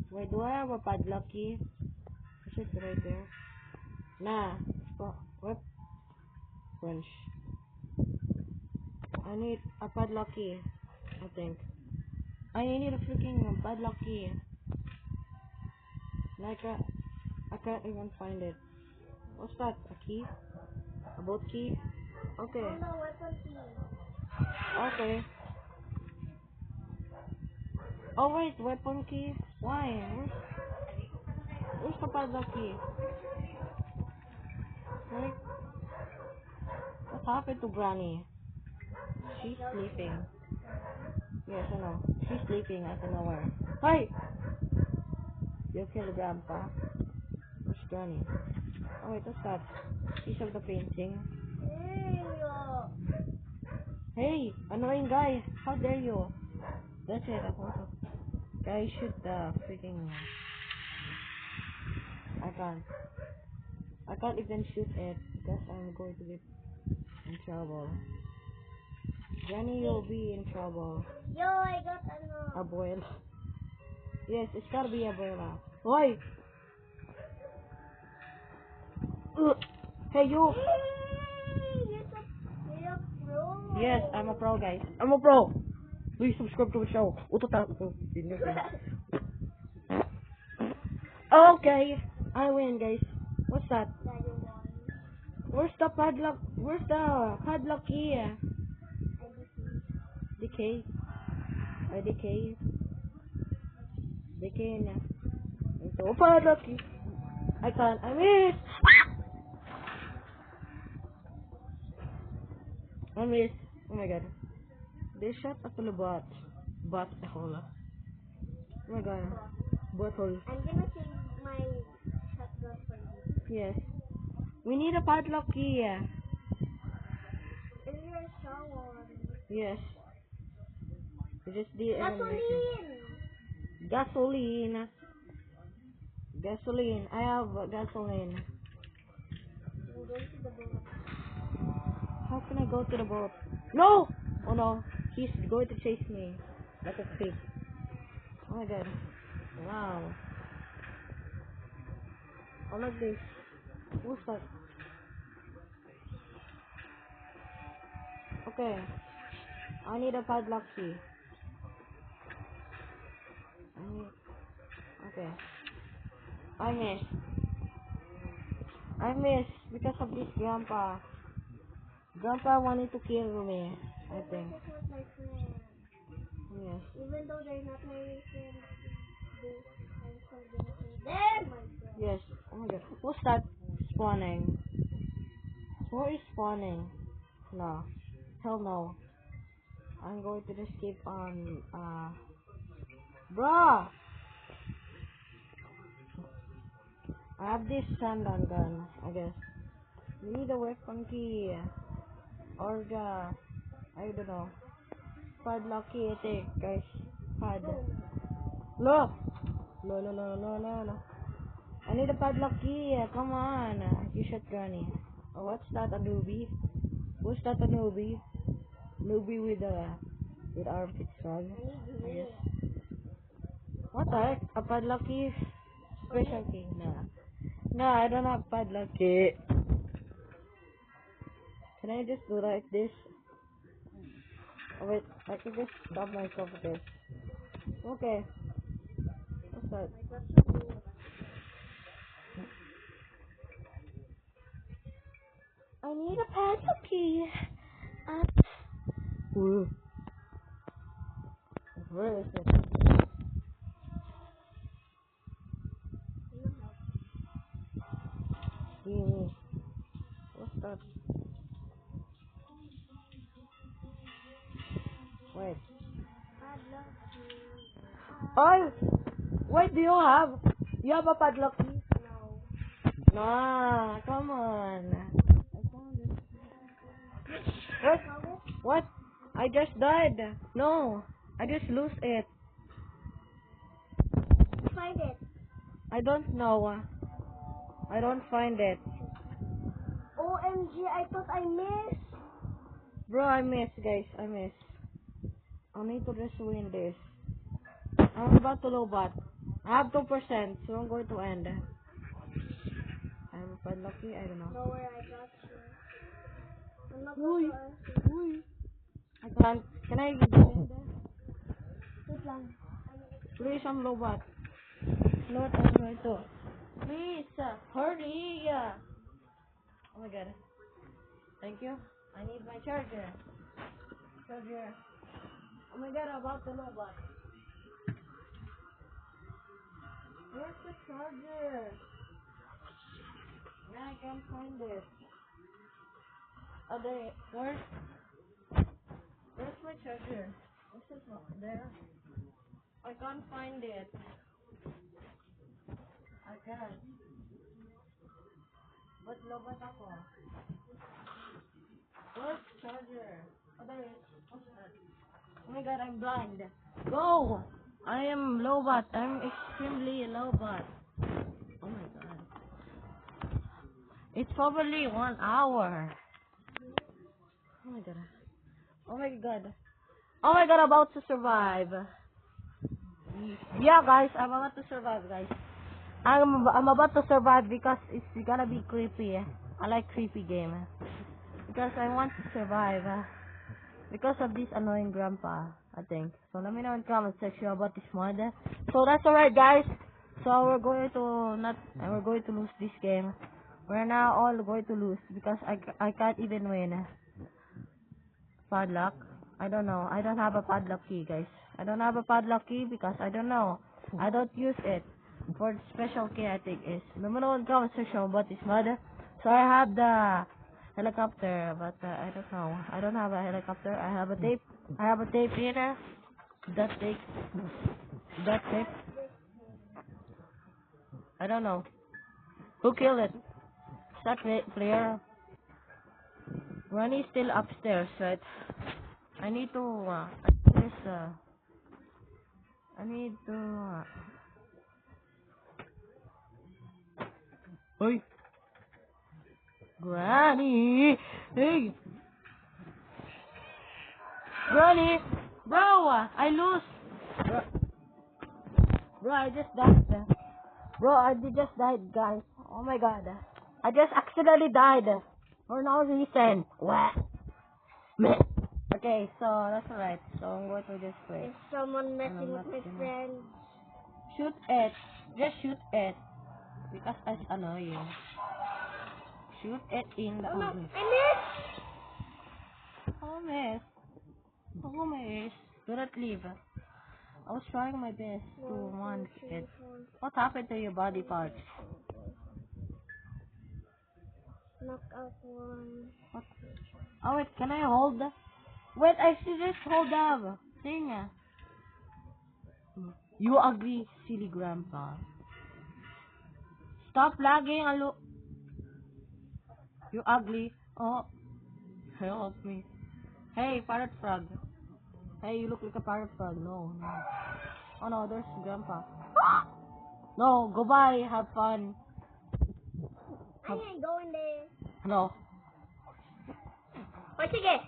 Wait, do I have a padlock key? Is it right there? Nah. Oh, what? French. I need a padlock key, I think. I need a freaking padlock key. Like I can't even find it. What's that? A key? A boat key? Okay. Oh no, weapon key. Okay. Oh wait, weapon key? Why? Where's the padlock key? Right? What happened to Granny? She's sleeping. Yes, I know. She's sleeping. I don't know where. Hey! You killed Grandpa. Where's Granny? Oh wait, what's that? Piece of the painting. Hey! Annoying guy! How dare you? That's it. I want to. Guys, shoot the freaking. I can't. I can't even shoot it because I'm going to get in trouble. Granny, you'll be in trouble. Yo, I got Abuela. Yes, it's gotta be Abuela. Why? Hey, you! You're a pro. Yes, I'm a pro, guys. I'm a pro! Please subscribe to the show. Okay, I win, guys. What's that? Daddy won. Where's the padlock? Where's the padlock key? Decay. I decay. Decay na. Ito, padlock key. I can't. I miss. I miss. Oh my god. They shot at the bot. Bot hole. Oh my god. Bot hole. I'm gonna save my shotgun for you. Yes. We need a padlock key. In your shower. Yes. We just did Gasoline! Gasoline. Gasoline. I have gasoline. I'm going to the boat. How can I go to the boat? No! Oh no. He's going to chase me. Like a pig. Oh my god. Wow. I like this. What's that? Okay. I need a padlock key. Okay. I miss because of this grandpa. Grandpa wanted to kill me, I think. This was my friend. Yes. Even though they're not my friends, I'm still gonna say they're my friends. Yes. Oh my god. Who's that spawning? Who is spawning? No. Hell no. I'm going to just keep on, bruh! I have this sandal gun, I guess. We need a weapon key. Or the, I don't know. Padlock key, I think, guys. Pad. Look! No. I need a padlock key. Come on. You shot Granny. Oh, what's that? A newbie? Who's that? A newbie? Newbie with armpit swag. I guess. What the heck? A padlock key? Special key? No, I don't have padlock key. Can I just do like this? Oh wait, I can just stop myself with this. Okay. What's that? I need a padlock key. Ooh. Where is it? Me. What's that? Wait. Oh! Wait, do you have? You have a padlock key? No. Nah, come on. What? I just died. No, I just lose it. Find it. I don't know. I don't find it. OMG, I thought I missed. Bro, I miss, guys. I miss. I need to just win this. I'm about to low bot. I have 2%, so I'm going to end. I'm quite lucky, I don't know. Don't worry, I got you. I'm not going to answer. I can't. Can I end? Wait lang. Please, I'm low bot. Not I'm going to. Please, hurry. Oh my god. Thank you. I need my charger. Oh my god, I'm about to low bot. Where's the charger? Yeah, I can't find it. Oh, where's my charger? Is it not there? I can't find it. I can't. But lobat ako. Where's the charger? Oh, there it is. What's that? Oh my god, I'm blind. Go! I am lobat. I'm extremely lobat. Oh my god. It's probably 1 hour. Oh my god. Oh my god. Oh my god, about to survive. Yeah, guys, I'm about to survive, guys. I'm about to survive because it's gonna be creepy. I like creepy game. Because I want to survive. Because of this annoying grandpa, I think. So let me know in the comment section about this mod. So that's alright, guys. So we're going to lose this game. We're now all going to lose because I can't even win. Padlock? I don't know. I don't have a padlock key, guys. I don't have a padlock key because I don't know. I don't use it. For the special key, I think is. Let me know in the comment section about this mod. So I have the helicopter, but I don't know. I don't have a helicopter. I have a tape. I have a tape here. That tape. That tape. I don't know. Who killed it? Is that player? Ronnie's still upstairs, right? I need to, I need to, Hey! Granny! Hey! Granny! Bro! I lose! Bro, I just died. Bro, I just died, guys. Oh my god. I just accidentally died. For no reason. What? Meh. Okay, so that's alright. So I'm going to just play. Is someone messing with my friends? Shoot it. Just shoot it. Because it's annoying. Shoot it in the Oh no, ugly. I missed! Oh, miss. Oh, miss. Do not leave. I was trying my best to want it. What happened to your body parts? Knock out one. What? Oh, wait, can I hold? Wait, I should just hold up. Sing. You ugly, silly grandpa. Stop lagging, alo. You ugly. Oh, help me. Hey, parrot frog. Hey, you look like a parrot frog. No, no. Oh no, there's grandpa. No, goodbye. Have fun. I ain't going there. No. Oh, sige.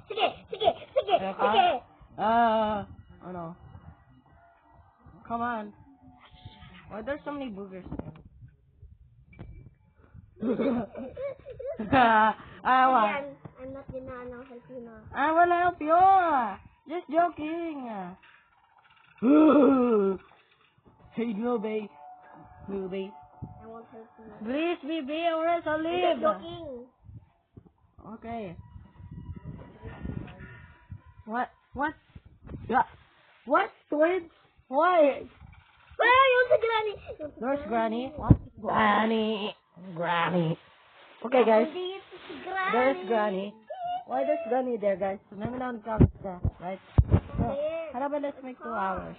Oh no. Come on. Why there's so many boogers there? I want. Yan, I'm not gonna help you now. I will help you. Just joking. Hey, Nubie. Nubie. I won't help you. Please, baby, or else I'll I'm leave. just joking. Okay. What? What? Yeah. What? Twins? Why? Ah, yung si Granny. There's Granny. What? Granny. Granny. Okay, guys. Hindi ito si Granny. There's Granny. Why there's Granny there, guys? So, namin na comes the right? So, how about let's make 2 hours?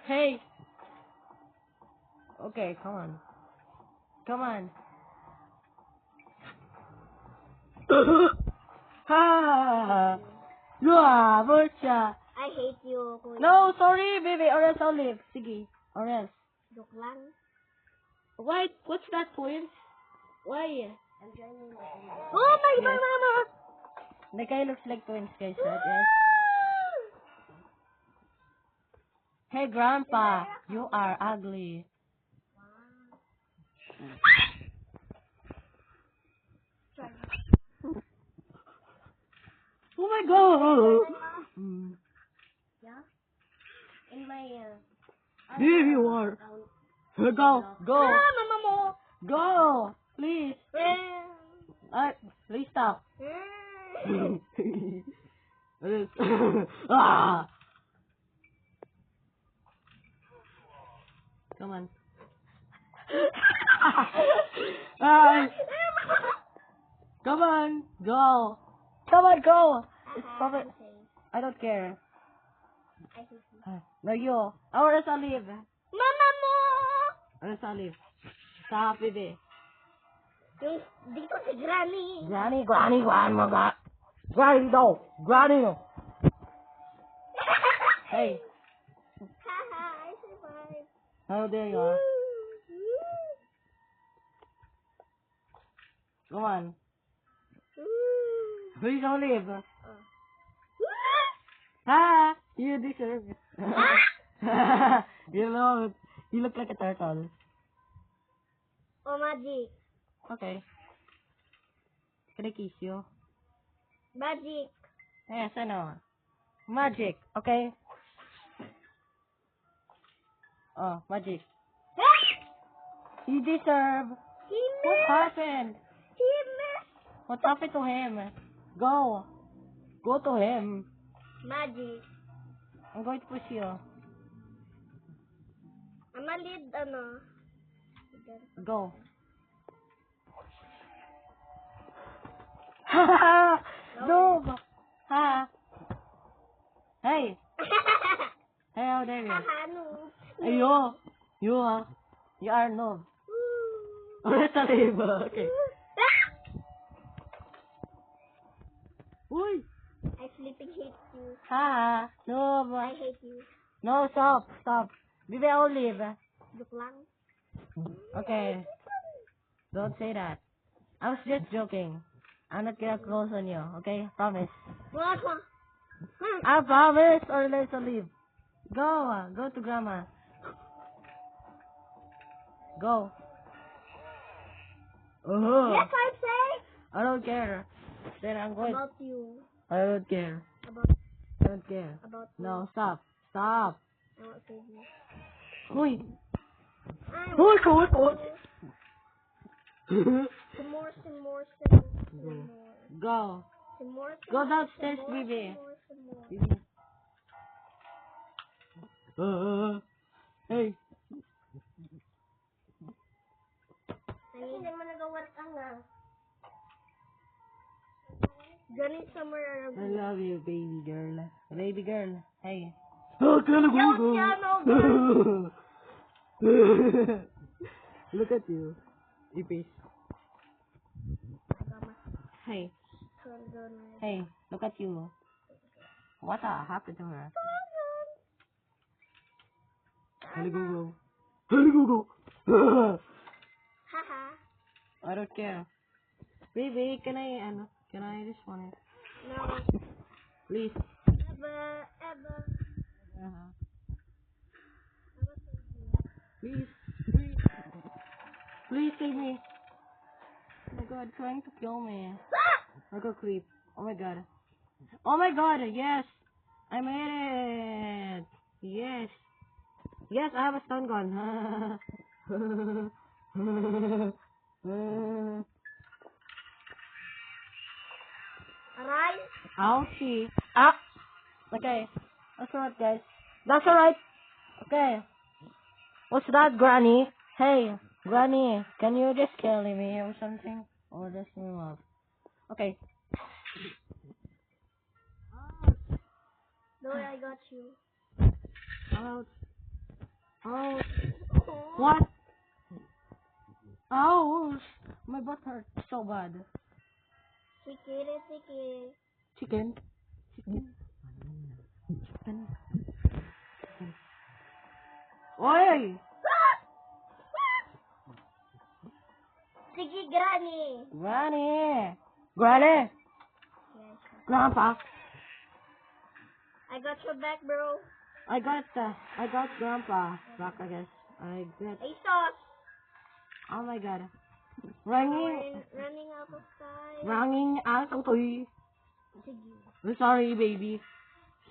Hey. Okay, come on. Come on. Ha! Yeah, Bercha. I hate you, kuya. No, sorry, baby. Or else I'll leave. Sige. Or else. Joke lang. Why? What's that point? Why? I'm joining my own. Oh my mama! The guy looks like twins, guys. Right? Yes. Hey, Grandpa. You are ugly. Oh my god! Mm. Yeah? In my, There you are. Go, go, Ah, mama mo! go! Please. Please stop. Ah! Come on. Ah! Come on, go. Come on, go. It's probably, I don't care. I hate you. No, you. Or else I'll leave. Mama mo! Or else I'll leave. Stop, baby. Yung dito si Granny. Granny, Granny, Grandma, Granny, no. Granny, no. Hey. Haha, I survived. Oh, there you are. Come on. Please don't leave. Ah, you deserve it. You look like a turtle. Oh, magic. Okay. Can I kiss you? Magic. Yes, I know. Magic, okay? Oh, magic. You deserve. He What missed. happened? He missed. What happened to him? Go. Go to him. Magic. I'm going to push you. I'm a lead, ano. Go. Ha! No! Ha! Hey! Hey, how dare you? Haha, no. Hey, you are noob. Let's leave. Okay. Uy! I flipping hate you. Ha! Noob. I hate you. No, stop. Maybe I'll leave. Joke lang. Okay. Don't say that. I was just joking. I'm not gonna close on you, okay? Promise. What? I promise, or let's leave. Go to grandma. Go. Yes, I'm safe. I don't care. Then I'm going. About you. I don't care. About don't care. About No, stop. Stop. I want to be. Hoy. I Hoy, want hoy, hoy. some more, some more, some more. Go. Some more, some Go more, downstairs, some more, baby. some more, some more. Hey. Hindi mo nagawa ka nga. Ganun somewhere around I love you, baby girl. Baby girl. Hey. Yo, channel, Look at you. Ipis. Hey. Hey, look at you. What happened to her? Haligogo. Haligogo. Haha. I don't care. Baby, can I this one? No. Please. Ever. Uh-huh. Please. Please save me. Oh my god, trying to kill me. Like a creep. Oh my god. Oh my god, yes. I made it. Yes. Yes, I have a stun gun. Aray. Ouchie. Ah. Okay. That's alright, guys. That's alright. Okay. What's that, Granny? Hey, Granny, can you just kill me or something? Or just move up? Okay. Don't worry, I got you. Ouch. Ouch. What? Ouch. My butt hurts so bad. Sikiri. Chicken. Chicken. Chicken. Oi! Sige, Granny. Granny! Granny! Yes. Grandpa! I got your back, bro. I got Grandpa back, I guess. I got. Hey, sauce. Oh my god. Running out of time. Ringing out of toy. Sige. I'm sorry, baby.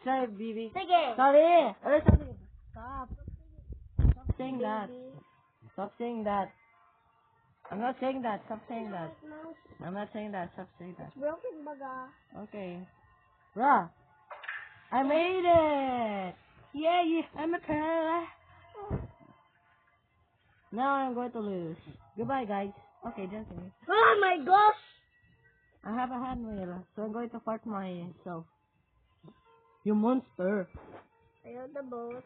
Sorry, baby. Sige. Sorry. Sorry. Stop. Stop saying that. Baby. Stop saying that. I'm not saying that. Stop saying that. Mouse. I'm not saying that. Stop saying that. Broken baga. Okay. Bruh. I made it. Yay. I'm a girl. Now I'm going to lose. Goodbye, guys. Okay, just kidding. Oh my gosh. I have a handmill, so I'm going to fart myself. You monster. I got the boat.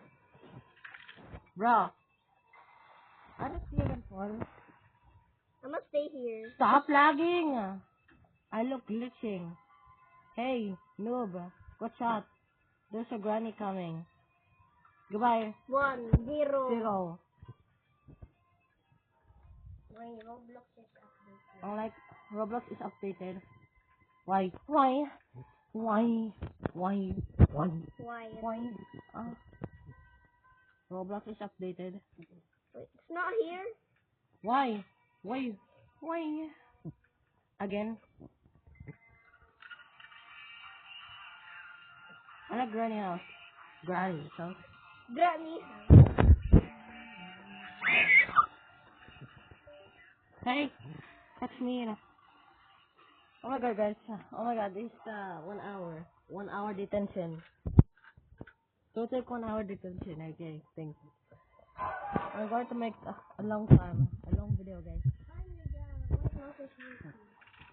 Bruh. I don't see it fun. I'm gonna stay here. Stop lagging. I look glitching. Hey, noob. Watch out. There's a granny coming. Goodbye. 1, 0. 0. My Roblox is updated. I'm like, Roblox is updated. Why? Why? Why? Why? Why? Why? Why? Roblox is updated. Wait, it's not here? Why? Why? Why? Again? I like granny house. Granny house. Granny. Hey, catch me. Oh my god, guys. Oh my god, this 1 hour. 1 hour detention. Don't take 1 hour detention, okay? Thanks. I'm going to make a long time. A long video, guys.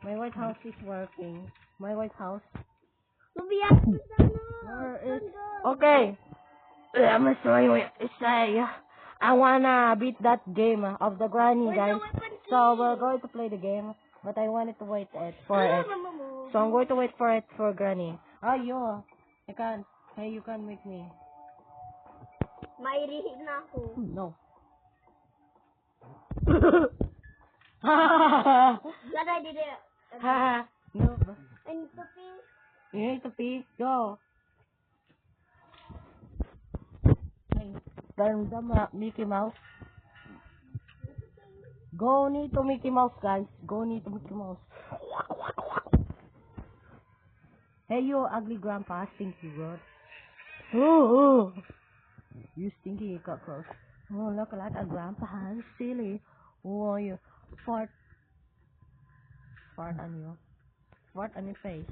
My White House is working. My White House. Where is... Okay. I'm gonna show you. Say, I wanna beat that game of the granny, guys. So we're going to play the game, but I wanted to wait for it. So I'm going to wait for it for granny. Oh, you can. Hey, you can make me. Mairihin na ako. No. Glad I did it. Ha. No. I need to pee. You need to pee. Go. Hey, Mickey Mouse. Go need to Mickey Mouse, guys. Go need to Mickey Mouse. Hey, you ugly grandpa, stinky goat. Oh, you stinky cockroach. Oh, look like a grandpa, silly. Oh, you fart on you. Fart on your face.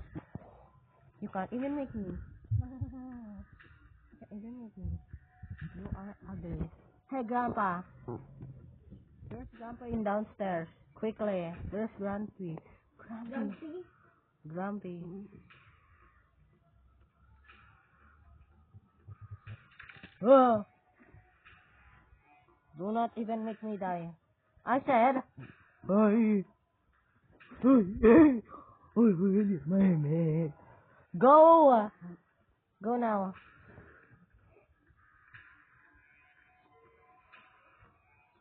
You can't even make me. You can't even make me. You are ugly. Hey, grandpa. There's grandpa in downstairs. Quickly. There's grumpy. Grumpy. Oh. Do not even make me die. I said. Hey. Go. Go now.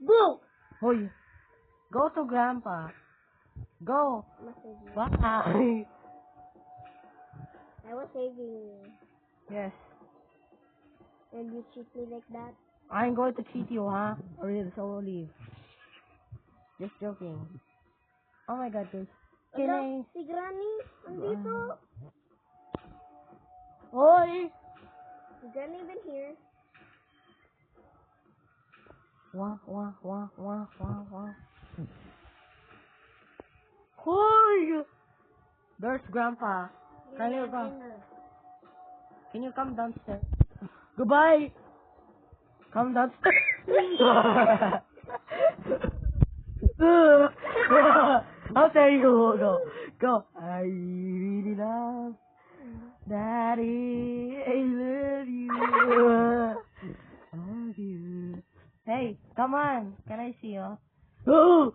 Go! Hoy. Go to grandpa. Go. Bye. I was saving you. Yes. And you treat me like that? I'm going to cheat you, huh? Or you'll so leave. Just joking. Oh my god, guys. Can I... Si Granny, andito. Hoy! Si Granny been here. Wah, wah, wah, wah, wah, wah. Hoy! There's grandpa. Can you go? Can you come downstairs? Goodbye! Come downstairs. How dare you go? Go. I really love Daddy. I love you. I love you. Hey, come on. Can I see you? Oh!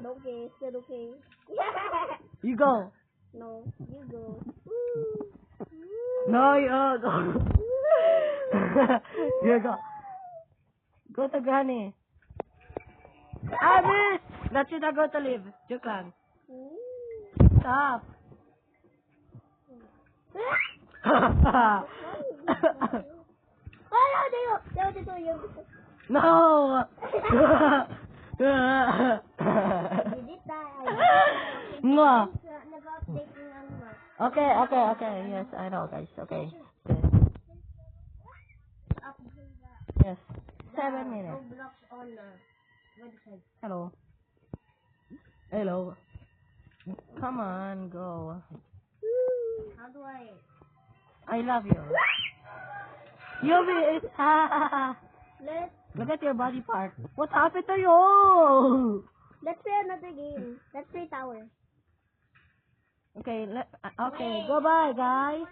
Okay, still okay. You go. No, you go. No, you go. You go. Go to Granny. Miss! That should I go to live. Joke lang. Stop. No! No. Okay. Yes, I know, guys. Okay. Yes. 7 minutes. Hello. Hello. Come on, go. How do I? I love you. You Let's Look at your body part. What happened to you? play another game. Let's play tower. Okay, okay. Goodbye, guys.